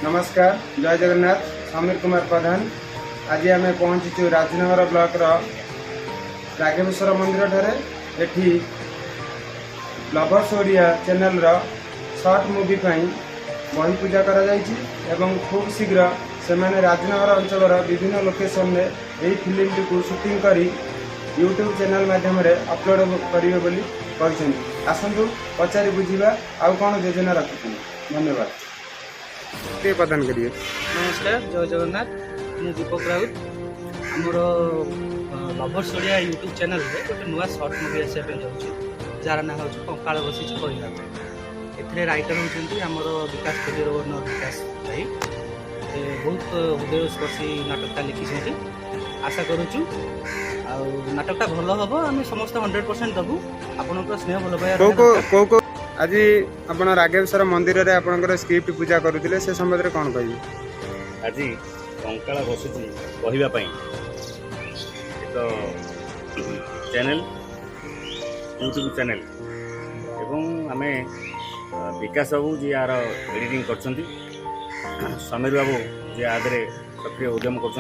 नमस्कार, जय जगन्नाथ। समीर कुमार प्रधान। आज आम पहुँचीचु राजनगर ब्लॉक राघवेश्वर मंदिर ठारे। एठी lovers Odia channel short movie बही पूजा करा जायछि एवं खूब शीघ्र से राजनगर अंचल विभिन्न लोकेशन में यही फिल्म को शूटिंग करी यूट्यूब चैनल माध्यम अपलोड करेंगे बोली कहते। आसतु पचारि बुझा आउ कौन योजना रखुଛନ୍ତି। धन्यवाद। प्रदान करिए। नमस्कार, जय जगन्नाथ। मुझे दीपक राउत। आमर लवर्स ओडिया यूट्यूब चैनल रे गोटे नुआ शॉर्ट मूवी आसापे जाऊँगी जार ना हूँ कंकाल बसी कहना। ए राइटर होती आमर विकास परिवर्तन विकास भाई बहुत हृदयस्पर्शी नाटकटा लिखिं। आशा करुचु नाटकटा भल हम आम समस्त 100% दबू। आपंकर स्नेह भल पाया। आज आप राघवेश्वर मंदिर रे आपनकर स्क्रिप्ट पूजा करुले से संबंध में कौन कहि। आज कंकाल बसुची कहवाई एक चैनल यूट्यूब चैनल एवं आम विकास बाबू जी यार एडिटिंग कर समीर बाबू जी आदि सक्रिय उद्यम कर